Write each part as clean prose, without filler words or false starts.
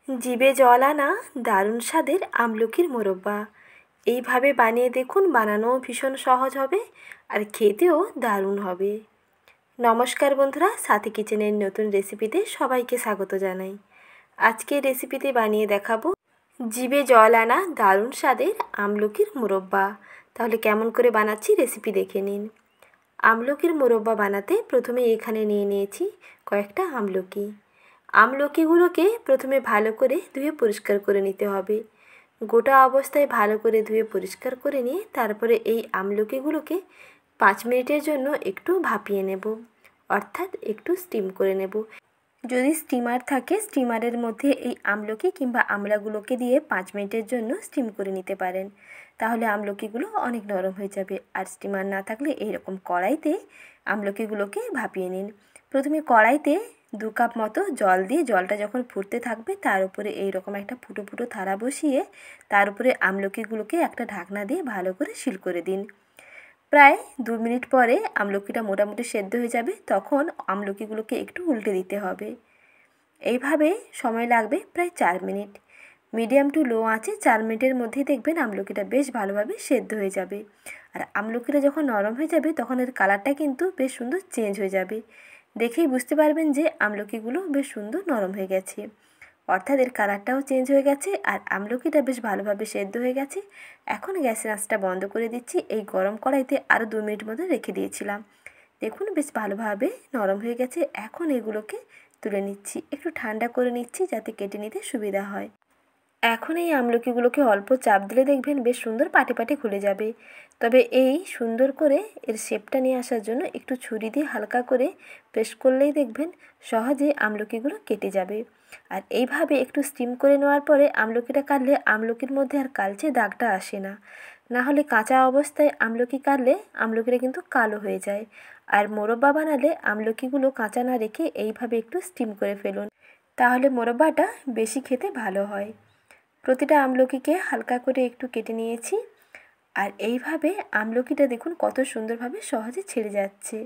জিভে জল আনা দারুণ স্বাদের আমলকির মোরব্বা। এইভাবে বানিয়ে দেখুন, বানানোও ভীষণ সহজ হবে আর খেতেও দারুণ হবে। নমস্কার বন্ধুরা, সাথী কিচেনের নতুন রেসিপিতে সবাইকে স্বাগত জানাই। আজকের রেসিপিতে বানিয়ে দেখাবো জিভে জল আনা দারুণ স্বাদের আমলকির মোরব্বা। তাহলে কেমন করে বানাচ্ছি রেসিপি দেখে নিন। আমলকির মোরব্বা বানাতে প্রথমে এখানে নিয়ে নিয়েছি কয়েকটা আমলকি। আমলকিগুলোকে প্রথমে ভালো করে ধুয়ে পরিষ্কার করে নিতে হবে। গোটা অবস্থায় ভালো করে ধুয়ে পরিষ্কার করে নিয়ে তারপরে এই আমলকিগুলোকে 5 মিনিটের জন্য একটু ভাপিয়ে নেব, অর্থাৎ একটু স্টিম করে নেব। যদি স্টিমার থাকে স্টিমারের মধ্যে এই আমলকি কিংবা আমড়াগুলোকে দিয়ে 5 মিনিটের জন্য স্টিম করে নিতে পারেন, তাহলে আমলকিগুলো অনেক নরম হয়ে যাবে। আর স্টিমার না থাকলে এইরকম কড়াইতে আমলকিগুলোকে ভাপিয়ে নিন। প্রথমে কড়াইতে 2 কাপ মতো জল দিয়ে জলটা যখন ফুটতে থাকবে তার উপরে এইরকম একটা ফুটো ফুটো থালা বসিয়ে তার উপরে আমলকিগুলোকে একটা ঢাকনা দিয়ে ভালো করে সিল করে দিন। প্রায় 2 মিনিট পরে আমলকিটা মোটামুটি সেদ্ধ হয়ে যাবে, তখন আমলকিগুলোকে একটু উল্টে দিতে হবে। এইভাবে সময় লাগবে প্রায় 4 মিনিট। মিডিয়াম টু লো আঁচে 4 মিনিটের মধ্যেই দেখবেন আমলকিটা বেশ ভালোভাবে সেদ্ধ হয়ে যাবে। আর আমলকিটা যখন নরম হয়ে যাবে তখন এর কালারটা কিন্তু বেশ সুন্দর চেঞ্জ হয়ে যাবে। দেখেই বুঝতে পারবেন যে আমলকিগুলো বেশ সুন্দর নরম হয়ে গেছে, অর্থাৎ এর কালারটাও চেঞ্জ হয়ে গেছে আর আমলকিটা বেশ ভালোভাবে সেদ্ধ হয়ে গেছে। এখন গ্যাসের আঁচটা বন্ধ করে দিচ্ছি। এই গরম কড়াইতে আরও 2 মিনিট মতো রেখে দিয়েছিলাম। দেখুন বেশ ভালোভাবে নরম হয়ে গেছে। এখন এগুলোকে তুলে নিচ্ছি, একটু ঠান্ডা করে নিচ্ছি যাতে কেটে নিতে সুবিধা হয়। এখন এই আমলকিগুলোকে অল্প চাপ দিলে দেখবেন বেশ সুন্দর পাটে পাটে খুলে যাবে। তবে এই সুন্দর করে এর শেপটা নিয়ে আসার জন্য একটু ছুরি দিয়ে হালকা করে প্রেস করলেই দেখবেন সহজে আমলকিগুলো কেটে যাবে। আর এইভাবে একটু স্টিম করে নেওয়ার পরে আমলকিটা কাটলে আমলকির মধ্যে আর কালচে দাগটা আসে না। না হলে কাঁচা অবস্থায় আমলকি কাটলে আমলকিটা কিন্তু কালো হয়ে যায়। আর মোরব্বা বানালে আমলকিগুলো কাঁচা না রেখে এইভাবে একটু স্টিম করে ফেলুন, তাহলে মোরব্বাটা বেশি খেতে ভালো হয়। প্রতিটা আমলকিকে হালকা করে একটু কেটে নিয়েছি। আর এইভাবে আমলকিটা দেখুন কত সুন্দরভাবে সহজে ছেড়ে যাচ্ছে।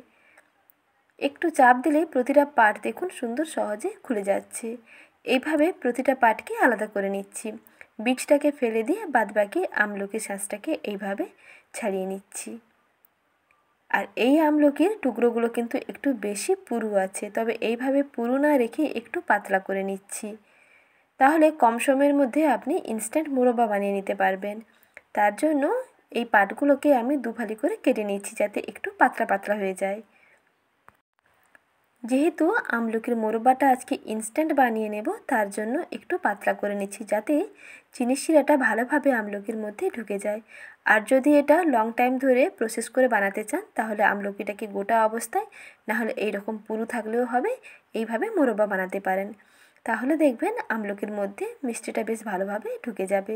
একটু চাপ দিলে প্রতিটা পার্ট দেখুন সুন্দর সহজে খুলে যাচ্ছে। এইভাবে প্রতিটা পার্টকে আলাদা করে নিচ্ছি। বীজটাকে ফেলে দিয়ে বাদবাকি আমলকির শাঁসটাকে এইভাবে ছাড়িয়ে নিচ্ছি। আর এই আমলকির টুকরোগুলো কিন্তু একটু বেশি পুরু আছে, তবে এইভাবে পুরু না রেখে একটু পাতলা করে নিচ্ছি, তাহলে কম সময়ের মধ্যে আপনি ইনস্ট্যান্ট মোরব্বা বানিয়ে নিতে পারবেন। তার জন্য এই পাটগুলোকে আমি দুফালি করে কেটে নিচ্ছি যাতে একটু পাতলা পাতলা হয়ে যায়। যেহেতু আমলকির মোরব্বাটা আজকে ইনস্ট্যান্ট বানিয়ে নেব তার জন্য একটু পাতলা করে নিচ্ছি যাতে চিনির শিরাটা ভালোভাবে আমলকির মধ্যে ঢুকে যায়। আর যদি এটা লং টাইম ধরে প্রসেস করে বানাতে চান তাহলে আমলকিটাকে গোটা অবস্থায়, না হলে এইরকম পুরু থাকলেও হবে, এইভাবে মোরব্বা বানাতে পারেন। তাহলে দেখবেন আমলকির মধ্যে মিষ্টিটা বেশ ভালোভাবে ঢুকে যাবে।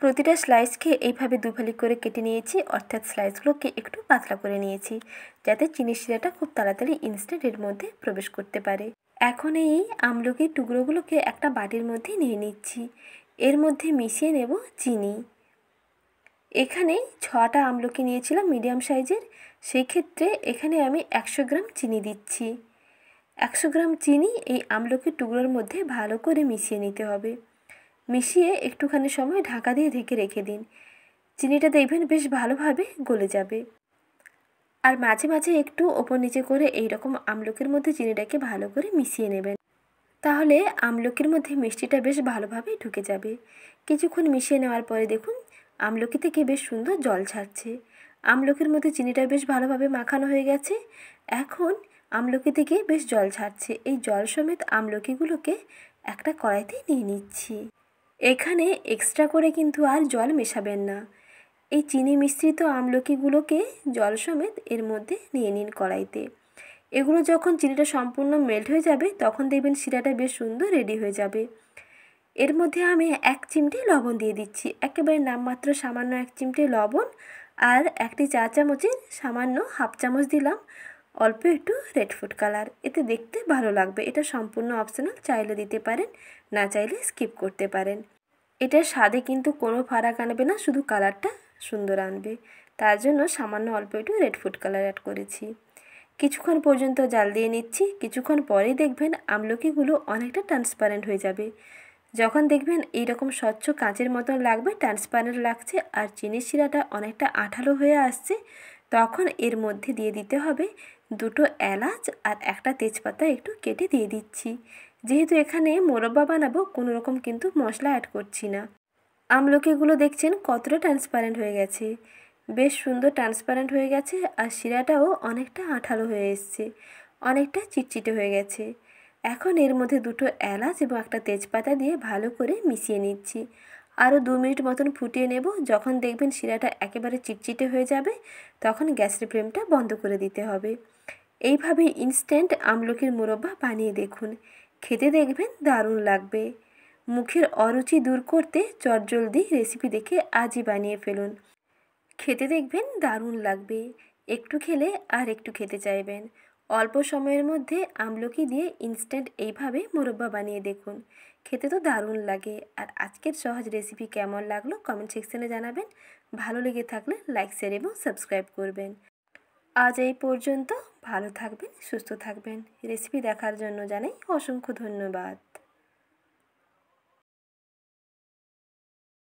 প্রতিটা স্লাইসকে এইভাবে দুফালি করে কেটে নিয়েছি, অর্থাৎ স্লাইসগুলোকে একটু পাতলা করে নিয়েছি যাতে চিনির শিরাটা খুব তাড়াতাড়ি ইনস্ট্যান্ট এর মধ্যে প্রবেশ করতে পারে। এখন এই আমলকির টুকরোগুলোকে একটা বাটির মধ্যে নিয়ে নিচ্ছি। এর মধ্যে মিশিয়ে নেব চিনি। এখানে 6টা আমলকি নিয়েছিলাম মিডিয়াম সাইজের, সেই ক্ষেত্রে এখানে আমি 100 গ্রাম চিনি দিচ্ছি। 100 গ্রাম চিনি এই আমলকির টুকরোর মধ্যে ভালো করে মিশিয়ে নিতে হবে। মিশিয়ে একটুখানি সময় ঢাকা দিয়ে ঢেকে রেখে দিন। চিনিটা দেখবেন বেশ ভালোভাবে গলে যাবে। আর মাঝে মাঝে একটু ওপর নিচে করে এই রকম আমলকির মধ্যে চিনিটাকে ভালো করে মিশিয়ে নেবেন, তাহলে আমলকির মধ্যে মিষ্টিটা বেশ ভালোভাবে ঢুকে যাবে। কিছুক্ষণ মিশিয়ে নেওয়ার পরে দেখুন আমলকি থেকে বেশ সুন্দর জল ছাড়ছে। আমলকির মধ্যে চিনিটা বেশ ভালোভাবে মাখানো হয়ে গেছে। এখন আমলকি থেকে বেশ জল ছাড়ছে। এই জল সমেত আমলকিগুলোকে একটা কড়াইতে নিয়ে নিচ্ছি। এখানে এক্সট্রা করে কিন্তু আর জল মেশাবেন না। এই চিনি মিশ্রিত আমলকিগুলোকে জল সমেত এর মধ্যে নিয়ে নিন কড়াইতে। এগুলো যখন চিনিটা সম্পূর্ণ মেল্ট হয়ে যাবে তখন দেখবেন শিরাটা বেশ সুন্দর রেডি হয়ে যাবে। এর মধ্যে আমি 1 চিমটে লবণ দিয়ে দিচ্ছি, একেবারে নামমাত্র সামান্য 1 চিমটে লবণ। আর 1টি চা চামচের সামান্য হাফ চামচ দিলাম অল্প একটু রেড ফুড কালার, এতে দেখতে ভালো লাগবে। এটা সম্পূর্ণ অপশনাল, চাইলে দিতে পারেন, না চাইলে স্কিপ করতে পারেন। এটার স্বাদে কিন্তু কোনো ফারাক আনবে না, শুধু কালারটা সুন্দর আনবে। তার জন্য সামান্য অল্প একটু রেড ফুড কালার অ্যাড করেছি। কিছুক্ষণ পর্যন্ত জাল দিয়ে নিচ্ছি। কিছুক্ষণ পরেই দেখবেন আমলকিগুলো অনেকটা ট্রান্সপারেন্ট হয়ে যাবে। যখন দেখবেন এইরকম স্বচ্ছ কাঁচের মতন লাগবে, ট্রান্সপারেন্ট লাগছে আর চিনির শিরাটা অনেকটা আঠালো হয়ে আসছে, তখন এর মধ্যে দিয়ে দিতে হবে 2টো এলাচ আর একটা তেজপাতা একটু কেটে দিয়ে দিচ্ছি। যেহেতু এখানে মোরব্বা বানাবো, কোনো রকম কিন্তু মশলা অ্যাড করছি না। আমলকিগুলো দেখছেন কতটা ট্রান্সপারেন্ট হয়ে গেছে, বেশ সুন্দর ট্রান্সপারেন্ট হয়ে গেছে আর শিরাটাও অনেকটা আঠালো হয়ে এসছে, অনেকটা চিটচিটে হয়ে গেছে। এখন এর মধ্যে 2টো এলাচ এবং একটা তেজপাতা দিয়ে ভালো করে মিশিয়ে নিচ্ছি। আরও 2 মিনিট মতন ফুটিয়ে নেব। যখন দেখবেন শিরাটা একেবারে চিটচিটে হয়ে যাবে, তখন গ্যাসের ফ্লেমটা বন্ধ করে দিতে হবে। এইভাবে ইনস্ট্যান্ট আমলকির মোরব্বা বানিয়ে দেখুন, খেতে দেখবেন দারুণ লাগবে। মুখের অরুচি দূর করতে চটজলদি রেসিপি দেখে আজই বানিয়ে ফেলুন, খেতে দেখবেন দারুণ লাগবে। একটু খেলে আর একটু খেতে চাইবেন। অল্প সময়ের মধ্যে আমলকি দিয়ে ইনস্ট্যান্ট এইভাবে মোরব্বা বানিয়ে দেখুন, খেতে তো দারুণ লাগে। আর আজকের সহজ রেসিপি কেমন লাগলো কমেন্ট সেকশনে জানাবেন। ভালো লেগে থাকলে লাইক শেয়ার এবং সাবস্ক্রাইব করবেন। আজ এই পর্যন্ত। ভালো থাকবেন, সুস্থ থাকবেন। রেসিপি দেখার জন্য জানাই অসংখ্য ধন্যবাদ।